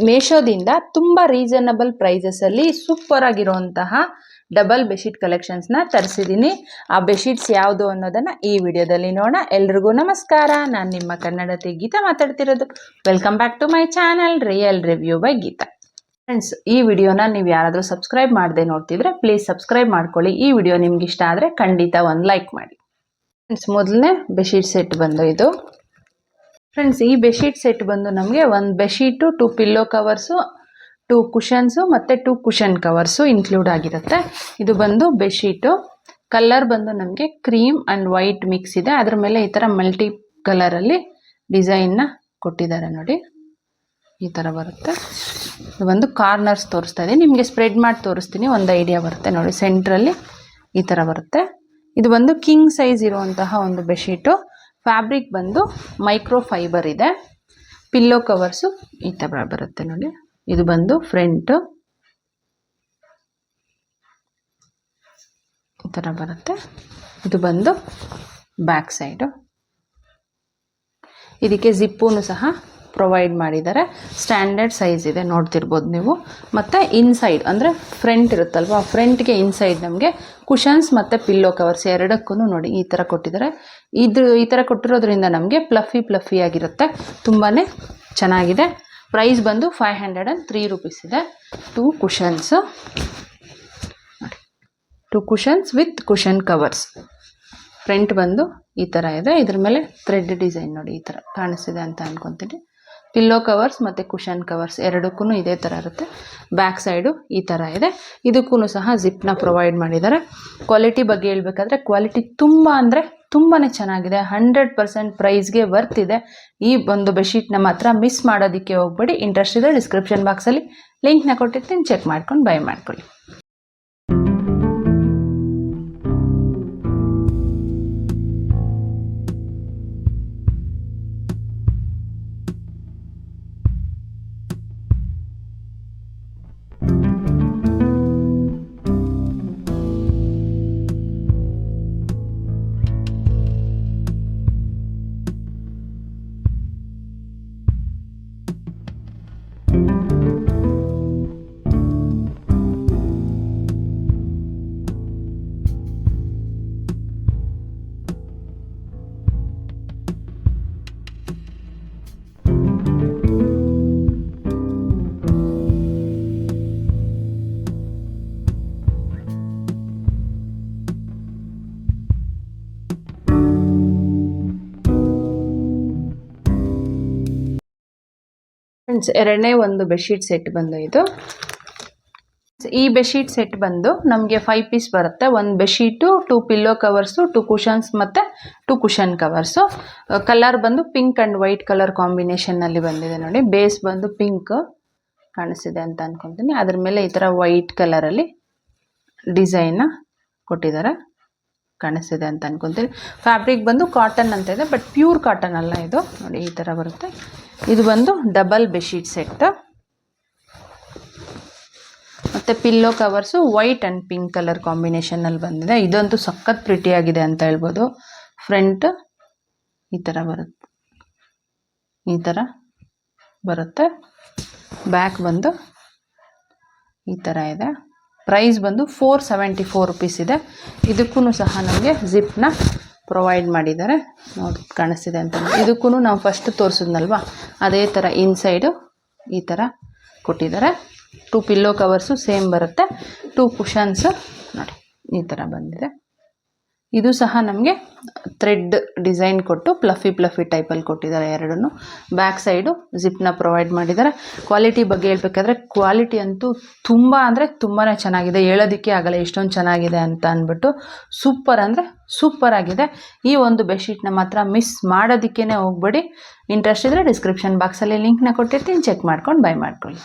ಮೇಶೋದಿಂದ ತುಂಬ reasonable ಪ್ರೈಸಸಲ್ಲಿ super ಆಗಿರುವಂತಹ double bedsheet ಕಲೆಕ್ಷನ್ಸ್ನ ತರಿಸಿದ್ದೀನಿ. ಆ ಬೆಡ್ಶೀಟ್ಸ್ ಯಾವುದು ಅನ್ನೋದನ್ನು ಈ ವಿಡಿಯೋದಲ್ಲಿ ನೋಡೋಣ. ಎಲ್ರಿಗೂ ನಮಸ್ಕಾರ, ನಾನು ನಿಮ್ಮ ಕನ್ನಡತಿ ಗೀತಾ ಮಾತಾಡ್ತಿರೋದು. Welcome back to my channel real review by Geetha. Friends, ಈ ವಿಡಿಯೋನ ನೀವು ಯಾರಾದರೂ ಸಬ್ಸ್ಕ್ರೈಬ್ ಮಾಡದೆ ನೋಡ್ತಿದ್ರೆ ಪ್ಲೀಸ್ ಸಬ್ಸ್ಕ್ರೈಬ್ ಮಾಡ್ಕೊಳ್ಳಿ. ಈ ವಿಡಿಯೋ ನಿಮ್ಗೆ ಇಷ್ಟ ಆದರೆ ಖಂಡಿತ ಒಂದು ಲೈಕ್ ಮಾಡಿ. ಫ್ರೆಂಡ್ಸ್, ಮೊದಲನೇ ಬೆಡ್ಶೀಟ್ ಸೆಟ್ ಬಂದು ಇದು. ಫ್ರೆಂಡ್ಸ್, ಈ ಬೆಡ್ಶೀಟ್ ಸೆಟ್ ಬಂದು ನಮಗೆ ಒಂದು ಬೆಡ್ಶೀಟು, 2 ಪಿಲ್ಲೋ ಕವರ್ಸು, 2 ಕುಷನ್ಸು ಮತ್ತು 2 ಕುಷನ್ ಕವರ್ಸು ಇನ್ಕ್ಲೂಡ್ ಆಗಿರುತ್ತೆ. ಇದು ಬಂದು ಬೆಡ್ಶೀಟು. ಕಲರ್ ಬಂದು ನಮಗೆ ಕ್ರೀಮ್ ಆ್ಯಂಡ್ ವೈಟ್ ಮಿಕ್ಸ್ ಇದೆ. ಅದ್ರ ಮೇಲೆ ಈ ಥರ ಮಲ್ಟಿ ಕಲರಲ್ಲಿ ಡಿಸೈನ್ನ ಕೊಟ್ಟಿದ್ದಾರೆ ನೋಡಿ. ಈ ಥರ ಬರುತ್ತೆ. ಇದು ಒಂದು ಕಾರ್ನರ್ಸ್ ತೋರಿಸ್ತಾ ಇದೆ, ನಿಮಗೆ ಸ್ಪ್ರೆಡ್ ಮಾಡಿ ತೋರಿಸ್ತೀನಿ, ಒಂದು ಐಡಿಯಾ ಬರುತ್ತೆ ನೋಡಿ. ಸೆಂಟ್ರಲ್ಲಿ ಈ ಥರ ಬರುತ್ತೆ. ಇದು ಬಂದು ಕಿಂಗ್ ಸೈಜ್ ಇರುವಂತಹ ಒಂದು ಬೆಡ್ಶೀಟು. ಫ್ಯಾಬ್ರಿಕ್ ಬಂದು ಮೈಕ್ರೋ ಫೈಬರ್ ಇದೆ. ಪಿಲ್ಲೋ ಕವರ್ಸು ಈ ಥರ ಬರುತ್ತೆ ನೋಡಿ. ಇದು ಬಂದು ಫ್ರಂಟು ಈ ಥರ ಬರುತ್ತೆ. ಇದು ಬಂದು ಬ್ಯಾಕ್ ಸೈಡು. ಇದಕ್ಕೆ ಜಿಪ್ಪೂನು ಸಹ ಪ್ರೊವೈಡ್ ಮಾಡಿದ್ದಾರೆ. ಸ್ಟ್ಯಾಂಡರ್ಡ್ ಸೈಜ್ ಇದೆ, ನೋಡ್ತಿರ್ಬೋದು ನೀವು. ಮತ್ತು ಇನ್ಸೈಡ್ ಅಂದರೆ ಫ್ರಂಟ್ ಇರುತ್ತಲ್ವ, ಫ್ರಂಟ್ಗೆ ಇನ್ಸೈಡ್ ನಮಗೆ ಕುಷನ್ಸ್ ಮತ್ತು ಪಿಲ್ಲೋ ಕವರ್ಸ್ ಎರಡಕ್ಕೂ ನೋಡಿ ಈ ಥರ ಕೊಟ್ಟಿದ್ದಾರೆ. ಈ ಥರ ಕೊಟ್ಟಿರೋದ್ರಿಂದ ನಮಗೆ ಫ್ಲಫಿ ಆಗಿರುತ್ತೆ, ತುಂಬಾ ಚೆನ್ನಾಗಿದೆ. ಪ್ರೈಸ್ ಬಂದು 503 ರೂಪೀಸ್ ಇದೆ. 2 ಕುಷನ್ಸು, 2 cushions with cushion covers. Front ಬಂದು ಈ ಥರ ಇದೆ. ಇದ್ರ ಮೇಲೆ ಥ್ರೆಡ್ ಡಿಸೈನ್ ನೋಡಿ ಈ ಥರ ಕಾಣಿಸ್ತಿದೆ ಅಂತ ಅಂದ್ಕೊತೀನಿ. ಪಿಲ್ಲೋ ಕವರ್ಸ್ ಮತ್ತು ಕುಷನ್ ಕವರ್ಸ್ ಎರಡಕ್ಕೂ ಇದೇ ಥರ ಇರುತ್ತೆ. ಬ್ಯಾಕ್ ಸೈಡು ಈ ಥರ ಇದೆ. ಇದಕ್ಕೂ ಸಹ ಜಿಪ್ನ ಪ್ರೊವೈಡ್ ಮಾಡಿದ್ದಾರೆ. ಕ್ವಾಲಿಟಿ ಬಗ್ಗೆ ಹೇಳ್ಬೇಕಾದ್ರೆ ಕ್ವಾಲಿಟಿ ತುಂಬ ಅಂದರೆ ತುಂಬಾ ಚೆನ್ನಾಗಿದೆ. 100% ಪ್ರೈಸ್ಗೆ ವರ್ತ್ ಇದೆ. ಈ ಒಂದು ಬೆಡ್ಶೀಟ್ನ ಮಾತ್ರ ಮಿಸ್ ಮಾಡೋದಕ್ಕೆ ಹೋಗ್ಬೇಡಿ. ಇಂಟ್ರೆಸ್ಟ್ ಇದೆ ಡಿಸ್ಕ್ರಿಪ್ಷನ್ ಬಾಕ್ಸಲ್ಲಿ ಲಿಂಕ್ನ ಕೊಟ್ಟಿರ್ತೀನಿ, ಚೆಕ್ ಮಾಡ್ಕೊಂಡು ಬೈ ಮಾಡ್ಕೊಳ್ಳಿ. ಫ್ರೆಂಡ್ಸ್, ಎರಡನೇ ಒಂದು ಬೆಡ್ಶೀಟ್ ಸೆಟ್ ಬಂದು ಇದು. ಈ ಬೆಡ್ಶೀಟ್ ಸೆಟ್ ಬಂದು ನಮಗೆ 5 ಪೀಸ್ ಬರುತ್ತೆ. ಒಂದು ಬೆಡ್ಶೀಟು, 2 ಪಿಲ್ಲೋ ಕವರ್ಸು, 2 ಕುಷನ್ಸ್ ಮತ್ತು 2 ಕುಷನ್ ಕವರ್ಸು. ಕಲರ್ ಬಂದು ಪಿಂಕ್ ಆ್ಯಂಡ್ ವೈಟ್ ಕಲರ್ ಕಾಂಬಿನೇಷನ್ನಲ್ಲಿ ಬಂದಿದೆ ನೋಡಿ. ಬೇಸ್ ಬಂದು ಪಿಂಕ್ ಕಾಣಿಸ್ತಿದೆ ಅಂತ ಅಂದ್ಕೊತೀನಿ. ಅದ್ರ ಮೇಲೆ ಈ ಥರ ವೈಟ್ ಕಲರಲ್ಲಿ ಡಿಸೈನ್ನ ಕೊಟ್ಟಿದ್ದಾರೆ, ಕಾಣಿಸ್ತಿದೆ ಅಂತ ಅಂದ್ಕೊತೀನಿ. ಫ್ಯಾಬ್ರಿಕ್ ಬಂದು ಕಾಟನ್ ಅಂತ ಇದೆ, ಬಟ್ ಪ್ಯೂರ್ ಕಾಟನ್ ಅಲ್ಲ ಇದು ನೋಡಿ. ಈ ಥರ ಬರುತ್ತೆ. ಇದು ಬಂದು ಡಬಲ್ ಬೆಡ್ಶೀಟ್ ಸೆಟ್. ಮತ್ತು pillow covers white and pink colour ಕಾಂಬಿನೇಷನಲ್ಲಿ ಬಂದಿದೆ. ಇದಂತೂ ಸಖತ್ ಪ್ರಿಟಿಯಾಗಿದೆ ಅಂತ ಹೇಳ್ಬೋದು. ಫ್ರಂಟ್ ಈ ಥರ ಬರುತ್ತೆ, ಈ ಥರ ಬರುತ್ತೆ. ಬ್ಯಾಕ್ ಬಂದು ಈ ಥರ ಇದೆ. ಪ್ರೈಸ್ ಬಂದು 474 ರೂಪೀಸ್ ಇದೆ. ಇದಕ್ಕೂ ಸಹ ನಮಗೆ ಜಿಪ್ನ ಪ್ರೊವೈಡ್ ಮಾಡಿದ್ದಾರೆ, ನೋಡಿ ಕಾಣಿಸ್ತಿದೆ ಅಂತ. ಇದಕ್ಕೂ ನಾವು ಫಸ್ಟ್ ತೋರಿಸಿದ್ನಲ್ವ ಅದೇ ಥರ ಇನ್ಸೈಡು ಈ ಥರ ಕೊಟ್ಟಿದ್ದಾರೆ. 2 ಪಿಲ್ಲೋ ಕವರ್ಸು ಸೇಮ್ ಬರುತ್ತೆ. 2 ಕುಷನ್ಸು ನೋಡಿ ಈ ಥರ ಬಂದಿದೆ. ಇದು ಸಹ ನಮಗೆ ಥ್ರೆಡ್ ಡಿಸೈನ್ ಕೊಟ್ಟು ಫ್ಲಫಿ ಟೈಪಲ್ಲಿ ಕೊಟ್ಟಿದ್ದಾರೆ ಎರಡನ್ನೂ. ಬ್ಯಾಕ್ ಸೈಡು ಜಿಪ್ನ ಪ್ರೊವೈಡ್ ಮಾಡಿದ್ದಾರೆ. ಕ್ವಾಲಿಟಿ ಬಗ್ಗೆ ಹೇಳ್ಬೇಕಾದ್ರೆ ಕ್ವಾಲಿಟಿ ಅಂತೂ ತುಂಬ ಅಂದರೆ ತುಂಬಾ ಚೆನ್ನಾಗಿದೆ, ಹೇಳೋದಕ್ಕೆ ಆಗಲ್ಲ ಎಷ್ಟೊಂದು ಚೆನ್ನಾಗಿದೆ ಅಂತ ಅಂದ್ಬಿಟ್ಟು. ಸೂಪರ್ ಅಂದರೆ ಸೂಪರ್ ಆಗಿದೆ. ಈ ಒಂದು ಬೆಡ್ಶೀಟ್ನ ಮಾತ್ರ ಮಿಸ್ ಮಾಡೋದಕ್ಕೇ ಹೋಗ್ಬೇಡಿ. ಇಂಟ್ರೆಸ್ಟ್ ಇದ್ದರೆ ಡಿಸ್ಕ್ರಿಪ್ಷನ್ ಬಾಕ್ಸಲ್ಲಿ ಲಿಂಕ್ನ ಕೊಟ್ಟಿರ್ತೀನಿ, ಚೆಕ್ ಮಾಡ್ಕೊಂಡು ಬೈ ಮಾಡ್ಕೊಳ್ಳಿ.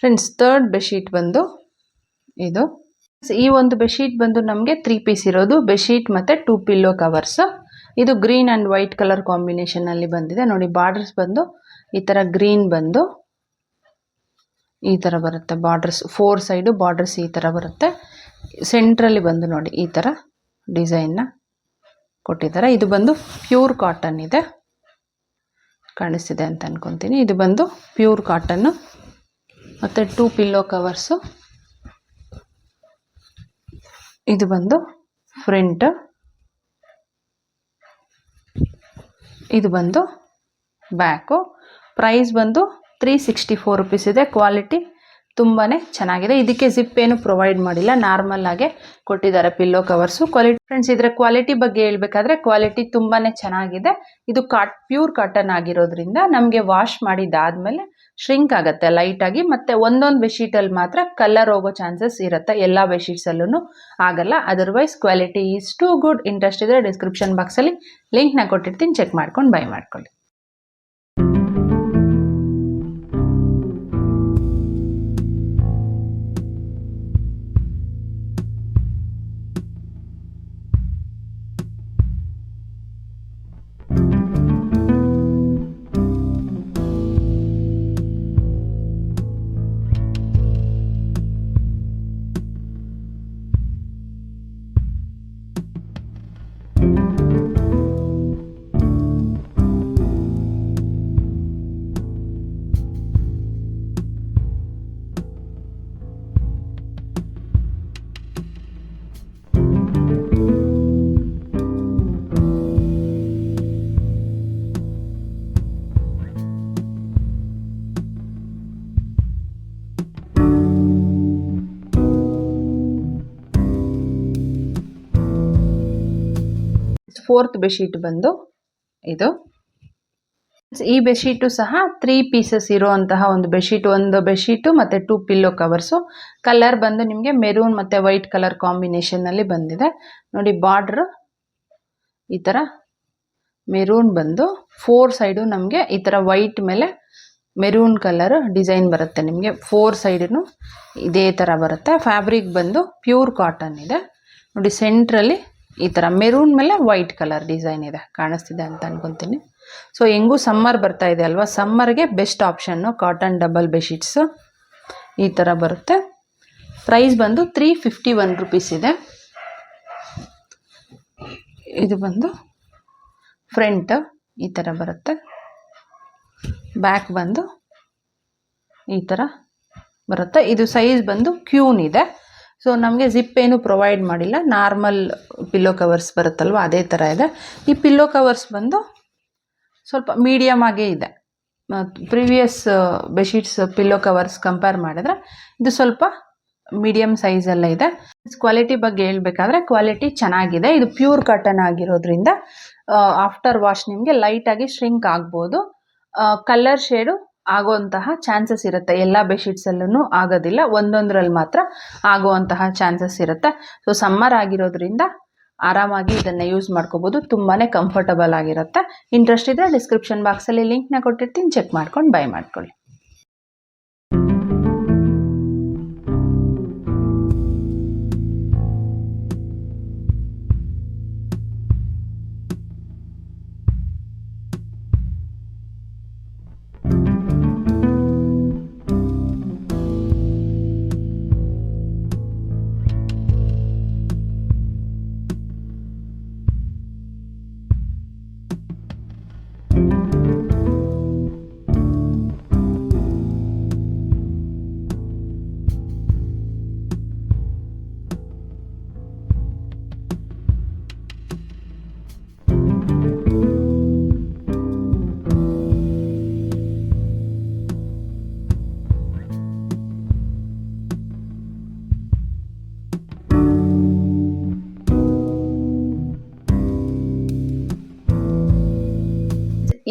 ಫ್ರೆಂಡ್ಸ್, ಥರ್ಡ್ ಬೆಡ್ಶೀಟ್ ಬಂದು ಇದು. ಈ ಒಂದು ಬೆಡ್ಶೀಟ್ ಬಂದು ನಮಗೆ 3 ಪೀಸ್ ಇರೋದು ಬೆಡ್ಶೀಟ್ ಮತ್ತು 2 ಪಿಲ್ಲೋ ಕವರ್ಸ್. ಇದು ಗ್ರೀನ್ ಆ್ಯಂಡ್ ವೈಟ್ ಕಲರ್ ಕಾಂಬಿನೇಷನಲ್ಲಿ ಬಂದಿದೆ ನೋಡಿ. ಬಾರ್ಡರ್ಸ್ ಬಂದು ಈ ಥರ ಗ್ರೀನ್ ಬಂದು ಈ ಥರ ಬರುತ್ತೆ. ಬಾರ್ಡರ್ಸ್ 4 ಸೈಡು ಬಾರ್ಡರ್ಸ್ ಈ ಥರ ಬರುತ್ತೆ. ಸೆಂಟ್ರಲ್ಲಿ ಬಂದು ನೋಡಿ ಈ ಥರ ಡಿಸೈನ್ನ ಕೊಟ್ಟಿದ್ದಾರೆ. ಇದು ಬಂದು ಪ್ಯೂರ್ ಕಾಟನ್ ಇದೆ, ಕಾಣಿಸ್ತಿದೆ ಅಂತ ಅನ್ಕೊತೀನಿ. ಇದು ಬಂದು ಪ್ಯೂರ್ ಕಾಟನ್ನು ಮತ್ತು 2 ಪಿಲ್ಲೋ ಕವರ್ಸು. ಇದು ಬಂದು ಫ್ರಂಟ್, ಇದು ಬಂದು ಬ್ಯಾಕು. ಪ್ರೈಸ್ ಬಂದು 364 ರುಪೀಸ್ ಇದೆ. ಕ್ವಾಲಿಟಿ ತುಂಬಾ ಚೆನ್ನಾಗಿದೆ. ಇದಕ್ಕೆ ಜಿಪ್ ಏನು ಪ್ರೊವೈಡ್ ಮಾಡಿಲ್ಲ, ನಾರ್ಮಲ್ ಆಗಿ ಕೊಟ್ಟಿದ್ದಾರೆ ಪಿಲ್ಲೋ ಕವರ್ಸು. ಕ್ವಾಲಿಟಿ ಫ್ರೆಂಡ್ಸ್, ಇದರ ಕ್ವಾಲಿಟಿ ಬಗ್ಗೆ ಹೇಳ್ಬೇಕಾದ್ರೆ ಕ್ವಾಲಿಟಿ ತುಂಬಾ ಚೆನ್ನಾಗಿದೆ. ಇದು ಪ್ಯೂರ್ ಕಾಟನ್ ಆಗಿರೋದ್ರಿಂದ ನಮಗೆ ವಾಶ್ ಮಾಡಿದಾದ್ಮೇಲೆ ಶ್ರಿಂಕ್ ಆಗುತ್ತೆ ಲೈಟಾಗಿ. ಮತ್ತು ಒಂದೊಂದು ಬೆಡ್ಶೀಟಲ್ಲಿ ಮಾತ್ರ ಕಲರ್ ಹೋಗೋ ಚಾನ್ಸಸ್ ಇರುತ್ತೆ, ಎಲ್ಲ ಬೆಡ್ಶೀಟ್ಸಲ್ಲೂ ಆಗಲ್ಲ. Otherwise quality is too good. Interest ಇದ್ದರೆ ಡಿಸ್ಕ್ರಿಪ್ಷನ್ ಬಾಕ್ಸಲ್ಲಿ ಲಿಂಕ್ನ ಕೊಟ್ಟಿರ್ತೀನಿ, ಚೆಕ್ ಮಾಡ್ಕೊಂಡು ಬೈ ಮಾಡ್ಕೊಳ್ಳಿ. ಫೋರ್ತ್ ಬೆಡ್ಶೀಟ್ ಬಂದು ಇದು. ಈ ಬೆಡ್ಶೀಟು ಸಹ 3 ಪೀಸಸ್ ಇರುವಂತಹ ಒಂದು ಬೆಡ್ಶೀಟು ಮತ್ತು 2 ಪಿಲ್ಲೋ ಕವರ್ಸು. ಕಲರ್ ಬಂದು ನಿಮಗೆ ಮೆರೂನ್ ಮತ್ತು ವೈಟ್ ಕಲರ್ ಕಾಂಬಿನೇಷನ್ನಲ್ಲಿ ಬಂದಿದೆ ನೋಡಿ. ಬಾರ್ಡ್ರ್ ಈ ಥರ ಮೆರೂನ್ ಬಂದು 4 ಸೈಡು ನಮಗೆ ಈ ಥರ ವೈಟ್ ಮೇಲೆ ಮೆರೂನ್ ಕಲರ್ ಡಿಸೈನ್ ಬರುತ್ತೆ. ನಿಮಗೆ 4 ಸೈಡೂ ಇದೇ ಥರ ಬರುತ್ತೆ. ಫ್ಯಾಬ್ರಿಕ್ ಬಂದು ಪ್ಯೂರ್ ಕಾಟನ್ ಇದೆ ನೋಡಿ. ಸೆಂಟ್ರಲ್ಲಿ ಈ ಥರ ಮೆರೂನ್ ಮೇಲೆ ವೈಟ್ ಕಲರ್ ಡಿಸೈನ್ ಇದೆ, ಕಾಣಿಸ್ತಿದೆ ಅಂತ ಅನ್ಕೊತೀನಿ. ಸೊ ಹೆಂಗೂ ಸಮ್ಮರ್ ಬರ್ತಾ ಇದೆ ಅಲ್ವಾ, ಸಮ್ಮರ್ಗೆ best option cotton double bedsheets. ಈ ಥರ ಬರುತ್ತೆ. ಪ್ರೈಸ್ ಬಂದು 351 ರುಪೀಸ್ ಇದೆ. ಇದು ಬಂದು ಫ್ರಂಟ್ ಈ ಥರ ಬರುತ್ತೆ. ಬ್ಯಾಕ್ ಬಂದು ಈ ಥರ ಬರುತ್ತೆ. ಇದು ಸೈಜ್ ಬಂದು ಕ್ಯೂನ್ ಇದೆ. ಸೊ ನಮಗೆ ಜಿಪ್ ಏನು ಪ್ರೊವೈಡ್ ಮಾಡಿಲ್ಲ, ನಾರ್ಮಲ್ ಪಿಲ್ಲೋ ಕವರ್ಸ್ ಬರುತ್ತಲ್ವ ಅದೇ ಥರ ಇದೆ. ಈ ಪಿಲ್ಲೋ ಕವರ್ಸ್ ಬಂದು ಸ್ವಲ್ಪ ಮೀಡಿಯಮ್ ಆಗೇ ಇದೆ. Previous bedsheets pillow covers compare ಮಾಡಿದ್ರೆ ಇದು ಸ್ವಲ್ಪ ಮೀಡಿಯಮ್ ಸೈಜಲ್ಲೇ ಇದೆ. ಕ್ವಾಲಿಟಿ ಬಗ್ಗೆ ಹೇಳ್ಬೇಕಾದ್ರೆ ಕ್ವಾಲಿಟಿ ಚೆನ್ನಾಗಿದೆ. ಇದು ಪ್ಯೂರ್ ಕಾಟನ್ ಆಗಿರೋದ್ರಿಂದ ಆಫ್ಟರ್ ವಾಶ್ ನಿಮಗೆ ಲೈಟಾಗಿ ಶ್ರಿಂಕ್ ಆಗ್ಬೋದು. ಕಲರ್ ಶೇಡು ಆಗುವಂತಹ ಚಾನ್ಸಸ್ ಇರುತ್ತೆ. ಎಲ್ಲ ಬೆಡ್ಶೀಟ್ಸಲ್ಲೂ ಆಗೋದಿಲ್ಲ, ಒಂದೊಂದರಲ್ಲಿ ಮಾತ್ರ ಆಗುವಂತಹ ಚಾನ್ಸಸ್ ಇರುತ್ತೆ. ಸೊ ಸಮ್ಮರ್ ಆಗಿರೋದ್ರಿಂದ ಆರಾಮಾಗಿ ಇದನ್ನು ಯೂಸ್ ಮಾಡ್ಕೋಬೋದು, ತುಂಬಾ ಕಂಫರ್ಟಬಲ್ ಆಗಿರುತ್ತೆ. ಇಂಟ್ರೆಸ್ಟ್ ಇದ್ದರೆ ಡಿಸ್ಕ್ರಿಪ್ಷನ್ ಬಾಕ್ಸಲ್ಲಿ ಲಿಂಕ್ನ ಕೊಟ್ಟಿರ್ತೀನಿ, ಚೆಕ್ ಮಾಡ್ಕೊಂಡು ಬೈ ಮಾಡ್ಕೊಳ್ಳಿ.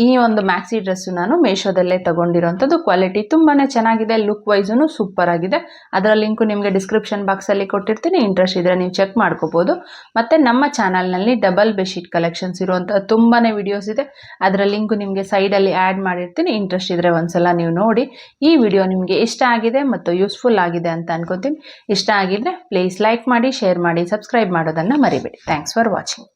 ಈ ಒಂದು ಮ್ಯಾಕ್ಸಿ ಡ್ರೆಸ್ಸು ನಾನು ಮೀಶೋದಲ್ಲೇ ತಗೊಂಡಿರೋಂಥದ್ದು. ಕ್ವಾಲಿಟಿ ತುಂಬಾ ಚೆನ್ನಾಗಿದೆ, ಲುಕ್ ವೈಸೂ ಸೂಪರ್ ಆಗಿದೆ. ಅದರ ಲಿಂಕು ನಿಮಗೆ ಡಿಸ್ಕ್ರಿಪ್ಷನ್ ಬಾಕ್ಸಲ್ಲಿ ಕೊಟ್ಟಿರ್ತೀನಿ, ಇಂಟ್ರೆಸ್ಟ್ ಇದ್ದರೆ ನೀವು ಚೆಕ್ ಮಾಡ್ಕೋಬೋದು. ಮತ್ತು ನಮ್ಮ ಚಾನಲ್ನಲ್ಲಿ ಡಬಲ್ ಬೆಡ್ಶೀಟ್ ಕಲೆಕ್ಷನ್ಸ್ ಇರುವಂಥ ತುಂಬಾ ವಿಡಿಯೋಸ್ ಇದೆ, ಅದರ ಲಿಂಕು ನಿಮಗೆ ಸೈಡಲ್ಲಿ ಆ್ಯಡ್ ಮಾಡಿರ್ತೀನಿ. ಇಂಟ್ರೆಸ್ಟ್ ಇದ್ದರೆ ಒಂದ್ಸಲ ನೀವು ನೋಡಿ. ಈ ವಿಡಿಯೋ ನಿಮಗೆ ಇಷ್ಟ ಆಗಿದೆ ಮತ್ತು ಯೂಸ್ಫುಲ್ ಆಗಿದೆ ಅಂತ ಅನ್ಕೊತೀನಿ. ಇಷ್ಟ ಆಗಿದ್ರೆ ಪ್ಲೀಸ್ ಲೈಕ್ ಮಾಡಿ, ಶೇರ್ ಮಾಡಿ, ಸಬ್ಸ್ಕ್ರೈಬ್ ಮಾಡೋದನ್ನು ಮರಿಬೇಡಿ. Thanks for watching.